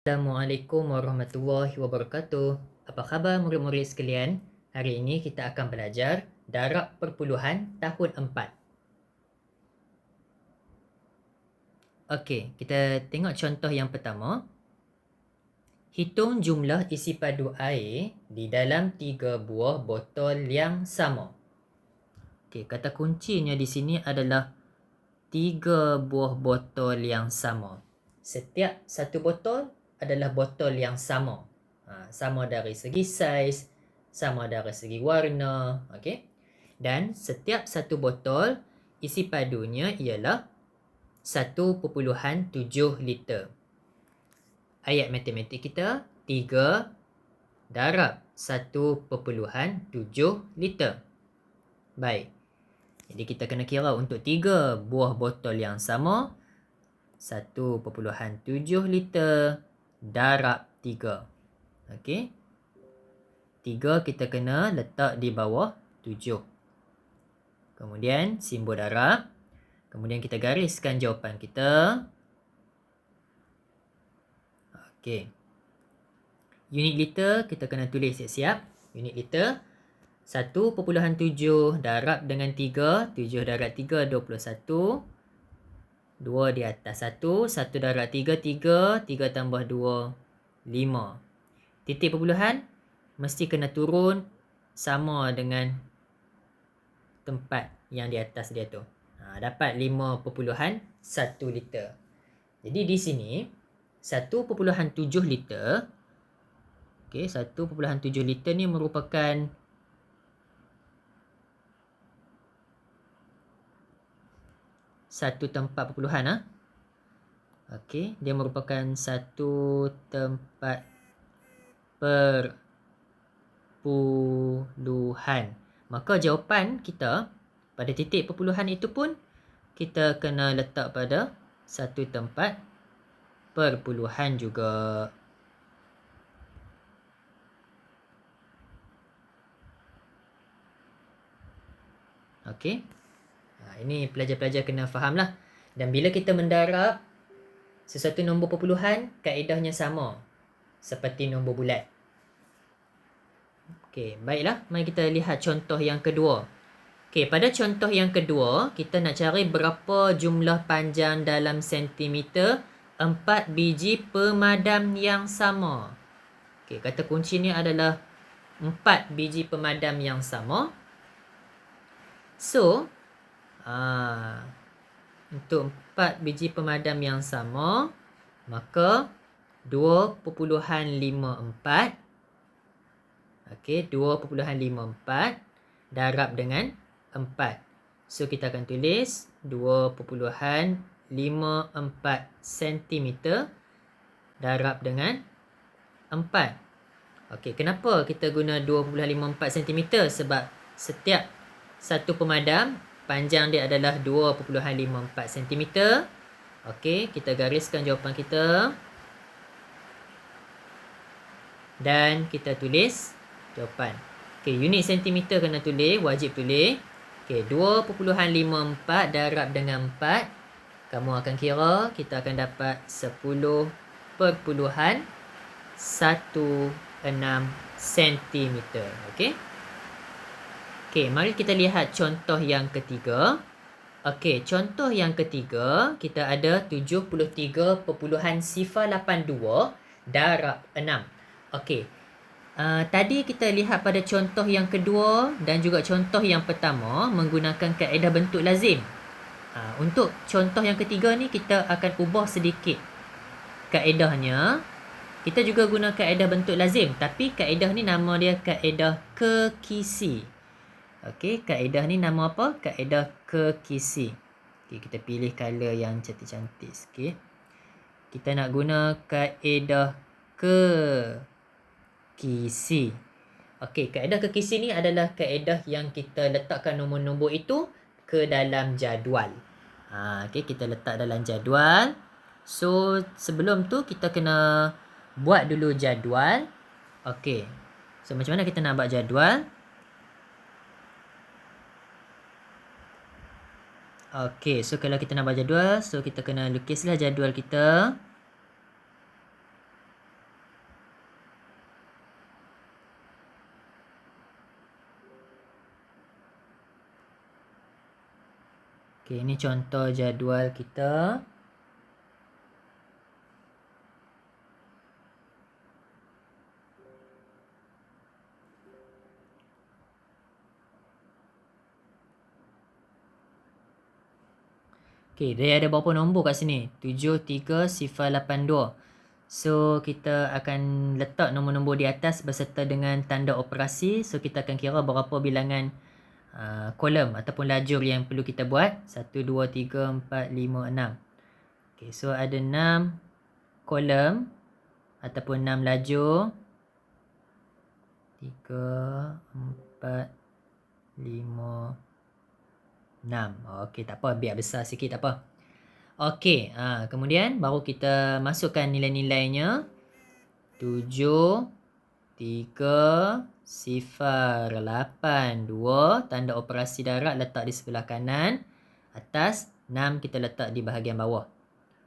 Assalamualaikum warahmatullahi wabarakatuh. Apa khabar murid-murid sekalian? Hari ini kita akan belajar darab perpuluhan tahun 4. Okey, kita tengok contoh yang pertama. Hitung jumlah isi padu air di dalam 3 buah botol yang sama. Okey, kata kuncinya di sini adalah 3 buah botol yang sama. Setiap satu botol adalah botol yang sama. Sama dari segi saiz, sama dari segi warna, okey. Dan setiap satu botol isi padunya ialah 1.7 liter. Ayat matematik kita 3 darab 1.7 liter. Baik. Jadi kita kena kira untuk 3 buah botol yang sama, 1.7 liter darab 3. Okey. 3 kita kena letak di bawah 7. Kemudian simbol darab. Kemudian kita gariskan jawapan kita. Okey. Unit liter kita kena tulis siap-siap. Unit liter 1.7 darab dengan 3. 7 darab 3, 21. 2 di atas 1. 1 darab 3, 3. 3 tambah 2, 5. Titik perpuluhan mesti kena turun sama dengan tempat yang di atas dia tu. Dapat 5.1 liter. Jadi di sini 1.7 liter. Okey, 1.7 liter ni merupakan satu tempat perpuluhan. Okey, dia merupakan satu tempat perpuluhan. Maka jawapan kita pada titik perpuluhan itu pun kita kena letak pada satu tempat perpuluhan juga. Okey. Ini pelajar-pelajar kena fahamlah. Dan bila kita mendarab sesuatu nombor perpuluhan, kaedahnya sama seperti nombor bulat. Okey, baiklah. Mari kita lihat contoh yang kedua. Okey, pada contoh yang kedua, kita nak cari berapa jumlah panjang dalam sentimeter 4 biji pemadam yang sama. Okey, kata kuncinya adalah 4 biji pemadam yang sama. So, untuk 4 biji pemadam yang sama, maka 2.54. Okey, 2.54 darab dengan 4. So, kita akan tulis 2.54 cm darab dengan 4. Okey, kenapa kita guna 2.54 cm? Sebab setiap satu pemadam panjang dia adalah 2.54 cm. Okey, kita gariskan jawapan kita. Dan kita tulis jawapan. Okey, unit sentimeter kena tulis, wajib tulis. Okey, 2.54 darab dengan 4. Kamu akan kira, kita akan dapat 10.16 cm. Okey. Okey, mari kita lihat contoh yang ketiga. Okey, contoh yang ketiga, kita ada 73.082 darab 6. Okey. Tadi kita lihat pada contoh yang kedua dan juga contoh yang pertama menggunakan kaedah bentuk lazim. Untuk contoh yang ketiga ni kita akan ubah sedikit kaedahnya. Kita juga guna kaedah bentuk lazim, tapi kaedah ni nama dia kaedah kekisi. Okey, kaedah ni nama apa? Kaedah kekisi. Okey, kita pilih color yang cantik-cantik sikit. Kita nak guna kaedah kekisi. Okey, kaedah kekisi ni adalah kaedah yang kita letakkan nombor-nombor itu ke dalam jadual. Okey, kita letak dalam jadual. So, sebelum tu kita kena buat dulu jadual. Okey. So, macam mana kita nak buat jadual? Okey, so kalau kita nak buat jadual, so kita kena lukislah jadual kita. Okey, ini contoh jadual kita. Okey, dia ada berapa nombor kat sini? 7302. So, kita akan letak nombor-nombor di atas berserta dengan tanda operasi. So, kita akan kira berapa bilangan kolom ataupun lajur yang perlu kita buat. 1, 2, 3, 4, 5, 6. Okey, so ada 6 kolom ataupun 6 lajur. 3, 4, 5, 6. Okey, tak apa. Biar besar sikit, tak apa. Okey, kemudian baru kita masukkan nilai-nilainya. 7, 3, 0, 8, 2. Tanda operasi darab letak di sebelah kanan. Atas, 6 kita letak di bahagian bawah.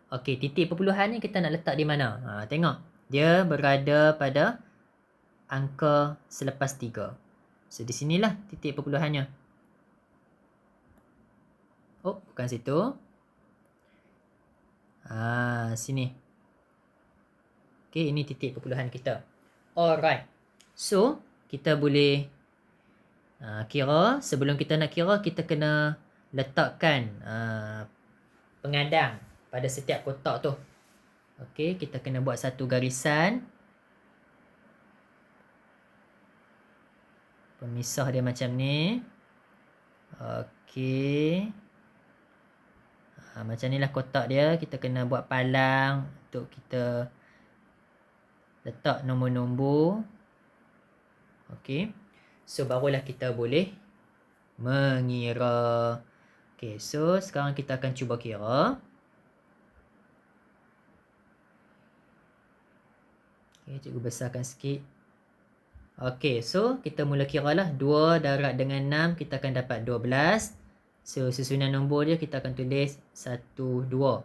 Okey, titik perpuluhan ni kita nak letak di mana? Tengok. Dia berada pada angka selepas 3. So, di sinilah titik perpuluhannya. Oh, bukan situ. Sini. Okey, ini titik perpuluhan kita. Alright. So, kita boleh kira. Sebelum kita nak kira, kita kena letakkan pengadang pada setiap kotak tu. Okey, kita kena buat satu garisan. Pemisah dia macam ni. Okey. Macam ni lah kotak dia. Kita kena buat palang untuk kita letak nombor-nombor. Okey. So, barulah kita boleh mengira. Okey, so sekarang kita akan cuba kira. Okey, cikgu besarkan sikit. Okey, so kita mula kira lah. 2 darab dengan 6, kita akan dapat 12. So, susunan nombor dia kita akan tulis 1, 2.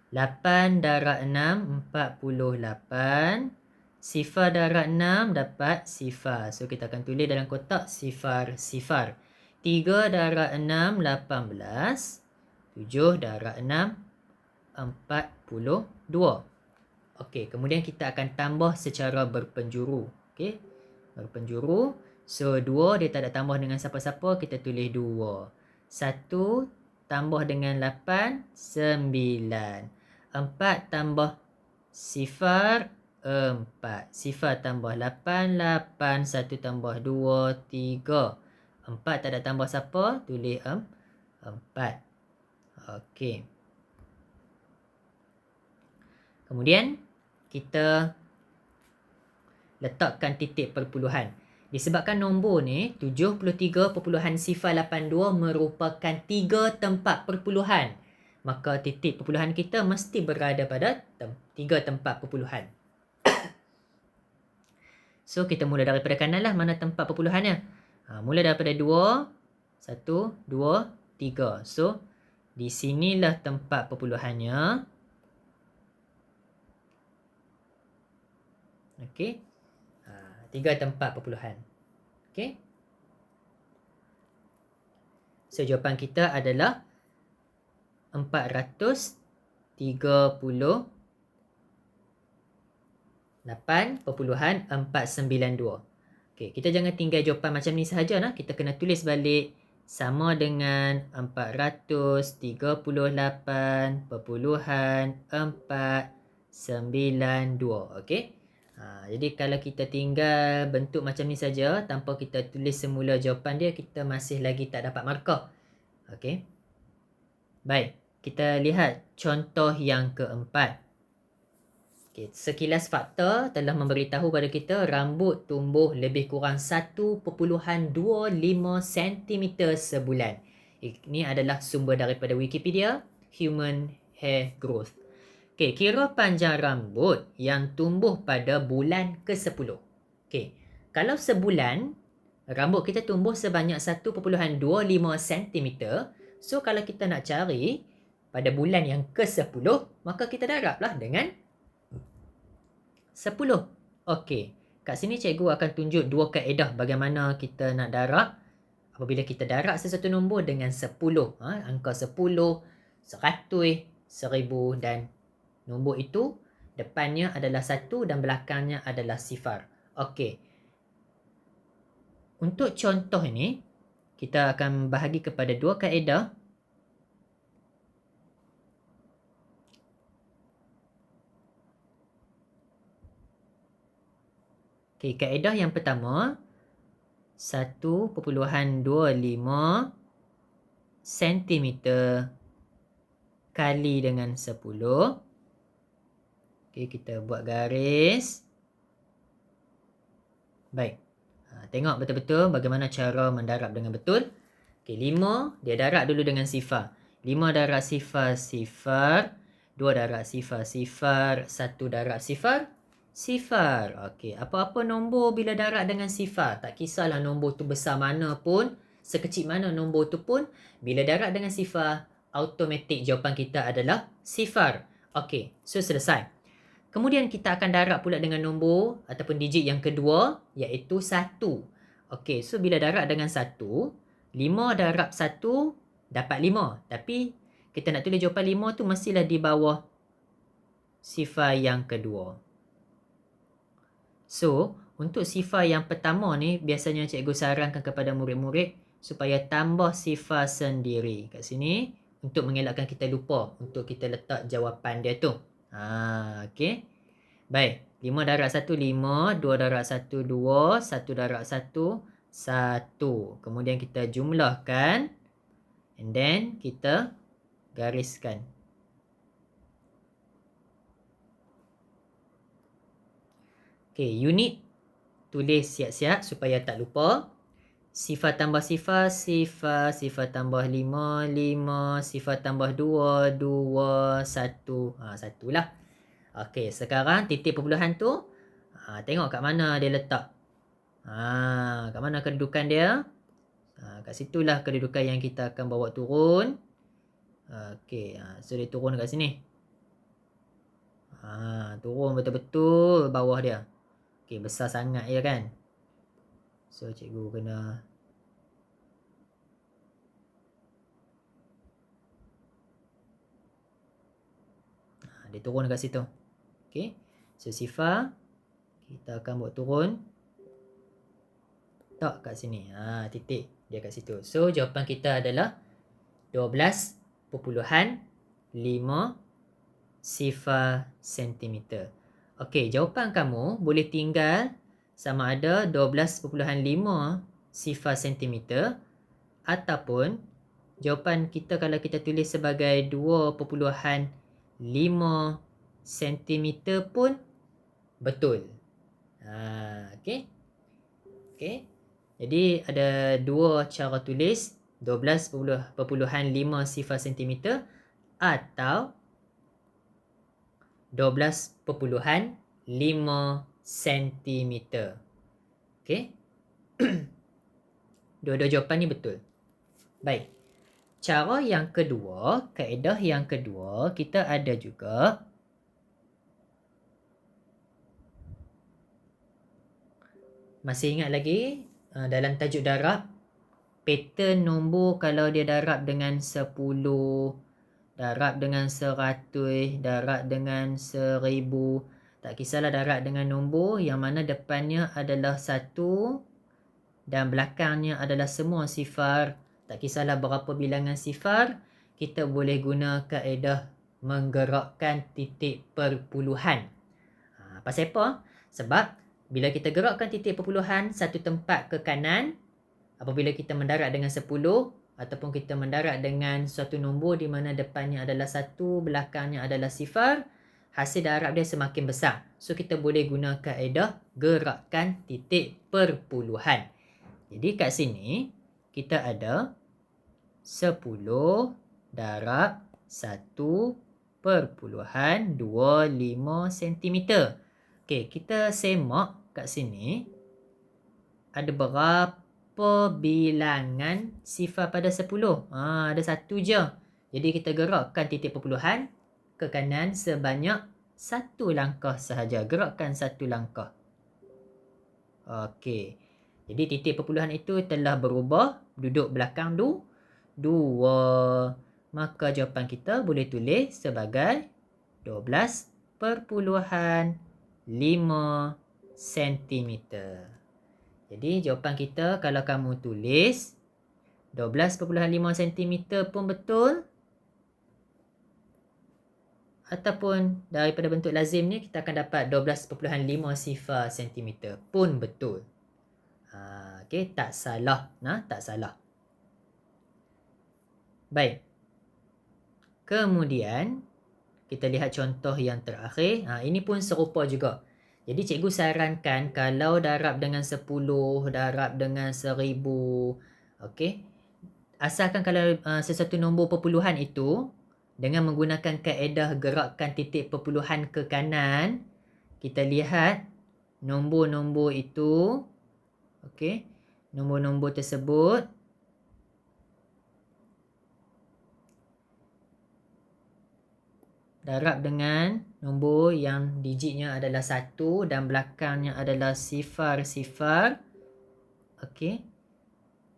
8 darab 6, 48. 0 darab 6 dapat 0. So, kita akan tulis dalam kotak 0, 0. 3 darab 6, 18. 7 darab 6, 42. Okey, kemudian kita akan tambah secara berpenjuru. Okey, berpenjuru. So, 2 dia tak ada tambah dengan siapa-siapa, kita tulis 2. 1 tambah dengan 8, 9. 4 tambah 0, 4. 0 tambah 8, 8. 1 tambah 2, 3. 4 tak ada tambah siapa, tulis 4. Okey. Kemudian, kita letakkan titik perpuluhan. Disebabkan nombor ni 73.082 merupakan 3 tempat perpuluhan, maka titik perpuluhan kita mesti berada pada 3 tempat perpuluhan. So, kita mula daripada kanan lah mana tempat perpuluhannya. Mula daripada 2, 1, 2, 3. So, di sinilah tempat perpuluhannya. Okey. 3 tempat perpuluhan. Okey. So, jawapan kita adalah 438.492. Okey, kita jangan tinggal jawapan macam ni sahaja lah. Kita kena tulis balik sama dengan 438.492. Okey. Jadi kalau kita tinggal bentuk macam ni saja tanpa kita tulis semula jawapan dia, kita masih lagi tak dapat markah. Okey. Baik, kita lihat contoh yang keempat. Okey, sekilas fakta telah memberitahu pada kita rambut tumbuh lebih kurang 1.25 cm sebulan. Ini adalah sumber daripada Wikipedia, Human Hair Growth. Okey, kira panjang rambut yang tumbuh pada bulan ke-10. Okey, kalau sebulan rambut kita tumbuh sebanyak 1.25 cm. So, kalau kita nak cari pada bulan yang ke-10, maka kita darablah dengan 10. Okey, kat sini cikgu akan tunjuk dua kaedah bagaimana kita nak darab Apabila kita darab sesuatu nombor dengan 10, angka 10, 100, 1000 dan nombor itu depannya adalah 1 dan belakangnya adalah sifar. Okey. Untuk contoh ini, kita akan bahagi kepada dua kaedah. Okey, kaedah yang pertama 1.25 cm kali dengan 10. Okey, kita buat garis. Baik. Tengok betul-betul bagaimana cara mendarab dengan betul. Okey, 5 dia darab dulu dengan sifar. 5 darab sifar, sifar. 2 darab sifar, sifar. 1 darab sifar, sifar. Okey, apa-apa nombor bila darab dengan sifar, tak kisahlah nombor tu besar mana pun, sekecil mana nombor tu pun, bila darab dengan sifar, automatik jawapan kita adalah sifar. Okey, so selesai. Kemudian kita akan darab pula dengan nombor ataupun digit yang kedua, iaitu 1. Okey, so bila darab dengan 1, 5 darab 1 dapat 5. Tapi kita nak tulis jawapan 5 tu mestilah di bawah sifar yang kedua. So, untuk sifar yang pertama ni, biasanya cikgu sarankan kepada murid-murid supaya tambah sifar sendiri kat sini untuk mengelakkan kita lupa untuk kita letak jawapan dia tu. Okey. Baik. 5 darab 1, 5. 2 darab 1, 2. 1 darab 1, 1. Kemudian kita jumlahkan. And then, kita gariskan. Okey, unit tulis siap-siap supaya tak lupa. Sifar tambah sifar, sifar, sifar tambah 5, 5, sifar tambah 2, 2, 1. 1 lah. Okey, sekarang titik perpuluhan tu, tengok kat mana dia letak. Kat mana kedudukan dia. Kat situlah kedudukan yang kita akan bawa turun. Okey, so dia turun kat sini. Turun betul-betul bawah dia. Okey, besar sangat ya kan. So cikgu kena dia turun kat situ. Okey. So sifar kita akan buat turun. Tak kat sini. Titik dia kat situ. So jawapan kita adalah 12.5 sifar sentimeter. Okey, jawapan kamu boleh tinggal sama ada 12.5 sifar sentimeter ataupun jawapan kita kalau kita tulis sebagai 2.5 sentimeter pun betul. Okey. Okey. Jadi ada dua cara tulis 12.5 sifar sentimeter atau 12.5 sentimeter. Okey. Dua-dua jawapan ni betul. Baik. Cara yang kedua, kaedah yang kedua, kita ada juga masih ingat lagi dalam tajuk darab, pattern nombor kalau dia darab dengan 10, darab dengan 100, darab dengan 1000, tak kisahlah darab dengan nombor yang mana depannya adalah 1 dan belakangnya adalah semua sifar. Tak kisahlah berapa bilangan sifar, kita boleh guna kaedah menggerakkan titik perpuluhan. Pasal apa? Sebab bila kita gerakkan titik perpuluhan satu tempat ke kanan, apabila kita mendarat dengan 10 ataupun kita mendarat dengan suatu nombor di mana depannya adalah 1, belakangnya adalah sifar, hasil darab dia semakin besar. So kita boleh guna kaedah gerakkan titik perpuluhan. Jadi kat sini kita ada 10 darab 1.25 cm. Okey, kita semak kat sini ada berapa bilangan sifar pada 10? Ada satu je. Jadi kita gerakkan titik perpuluhan ke kanan sebanyak satu langkah sahaja. Gerakkan satu langkah. Okey. Jadi titik perpuluhan itu telah berubah duduk belakang 2. Maka jawapan kita boleh tulis sebagai 12.5 cm. Jadi jawapan kita kalau kamu tulis 12.5 cm pun betul, ataupun daripada bentuk lazim ni kita akan dapat 12.5 sifar cm pun betul. Okey, tak salah. Tak salah. Baik. Kemudian kita lihat contoh yang terakhir. Ini pun serupa juga. Jadi cikgu sarankan kalau darab dengan 10, darab dengan 1000, okey. Asalkan kalau sesuatu nombor perpuluhan itu dengan menggunakan kaedah gerakkan titik perpuluhan ke kanan, kita lihat nombor-nombor itu, okey. Nombor-nombor tersebut darab dengan nombor yang digitnya adalah 1 dan belakangnya adalah sifar-sifar. Okey.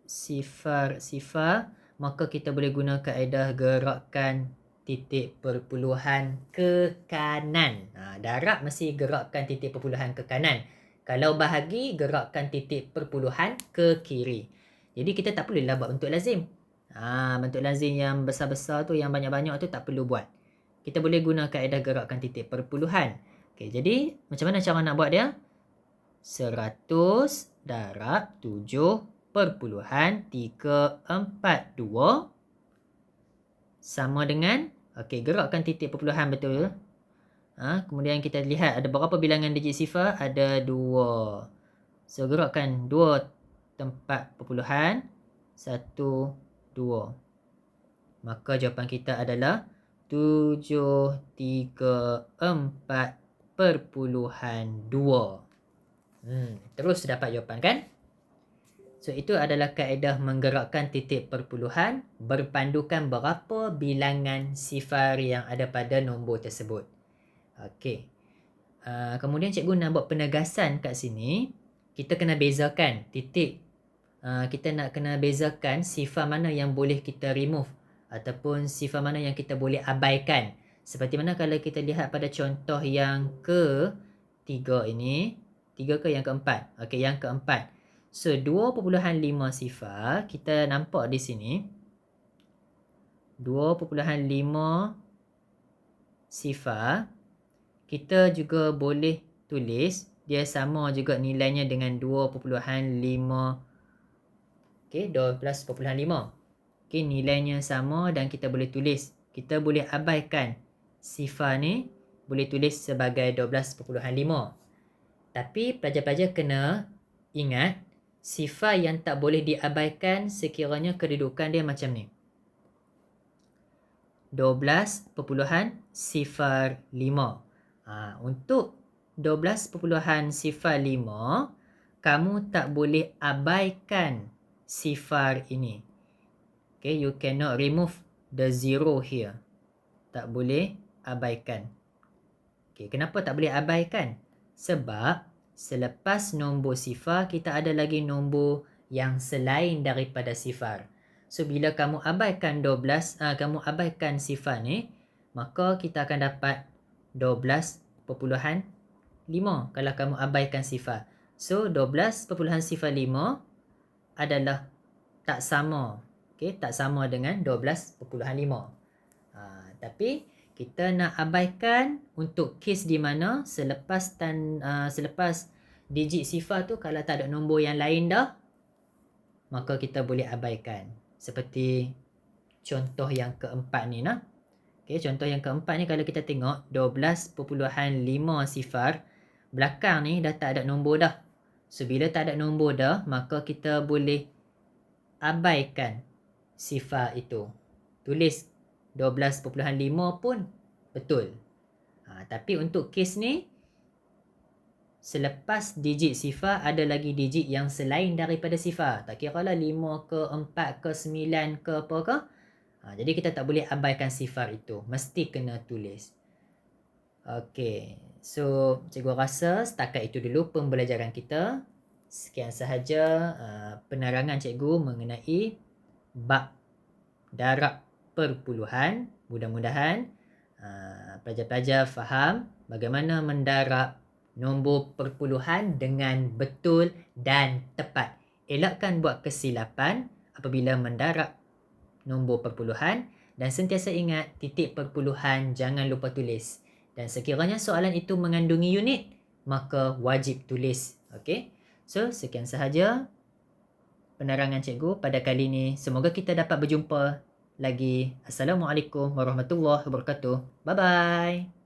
Sifar-sifar. Maka kita boleh guna kaedah gerakkan titik perpuluhan ke kanan. Darab mesti gerakkan titik perpuluhan ke kanan. Kalau bahagi, gerakkan titik perpuluhan ke kiri. Jadi kita tak perlulah buat bentuk lazim. Bentuk lazim yang besar-besar tu, yang banyak-banyak tu tak perlu buat. Kita boleh guna kaedah gerakkan titik perpuluhan. Okey, jadi macam mana cara nak buat dia? 100 darab 7.342 sama dengan, okey, gerakkan titik perpuluhan betul. Kemudian kita lihat ada berapa bilangan digit sifar? Ada 2. So gerakkan 2 tempat perpuluhan, 1, 2. Maka jawapan kita adalah 734.2. Terus dapat jawapan kan? So itu adalah kaedah menggerakkan titik perpuluhan berpandukan berapa bilangan sifar yang ada pada nombor tersebut. Okey. Kemudian cikgu nak buat penegasan kat sini. Kita kena bezakan titik. Kita nak kena bezakan sifar mana yang boleh kita remove ataupun sifar mana yang kita boleh abaikan. Seperti mana kalau kita lihat pada contoh yang ke-3 ini. 3 ke yang ke-4? Okey, yang ke-4. So 2.5 sifar kita nampak di sini. 2.5 sifar kita juga boleh tulis dia sama juga nilainya dengan 2.5. Okey, 12.5. Okey, nilainya sama dan kita boleh tulis. Kita boleh abaikan sifar ni, boleh tulis sebagai 12.5. Tapi pelajar-pelajar kena ingat sifar yang tak boleh diabaikan sekiranya kedudukan dia macam ni. 12.05. Untuk 12.05 kamu tak boleh abaikan sifar ini. Okay, you cannot remove the zero here. Tak boleh abaikan. Okay, kenapa tak boleh abaikan? Sebab selepas nombor sifar kita ada lagi nombor yang selain daripada sifar. So bila kamu abaikan 12, kamu abaikan sifar ni, maka kita akan dapat 12.5 kalau kamu abaikan sifar. So 12.05 adalah tak sama. Okey, tak sama dengan 12.5. Tapi kita nak abaikan untuk kes di mana selepas digit sifar tu kalau tak ada nombor yang lain dah, maka kita boleh abaikan. Seperti contoh yang keempat ni nah. Okey, contoh yang keempat ni kalau kita tengok 12.5 sifar, belakang ni dah tak ada nombor dah. So bila tak ada nombor dah, maka kita boleh abaikan sifar itu. Tulis 12.5 pun betul. Tapi untuk kes ni, selepas digit sifar ada lagi digit yang selain daripada sifar. Tak kira lah 5 ke 4 ke 9 ke apa ke. Jadi kita tak boleh abaikan sifar itu. Mesti kena tulis. Okey. So cikgu rasa setakat itu dulu pembelajaran kita. Sekian sahaja penerangan cikgu mengenai bab darab perpuluhan. Mudah-mudahan pelajar-pelajar faham bagaimana mendarab nombor perpuluhan dengan betul dan tepat. Elakkan buat kesilapan apabila mendarab nombor perpuluhan dan sentiasa ingat titik perpuluhan jangan lupa tulis. Dan sekiranya soalan itu mengandungi unit, maka wajib tulis. Okey? So, sekian sahaja penerangan cikgu pada kali ini. Semoga kita dapat berjumpa lagi. Assalamualaikum warahmatullahi wabarakatuh. Bye-bye.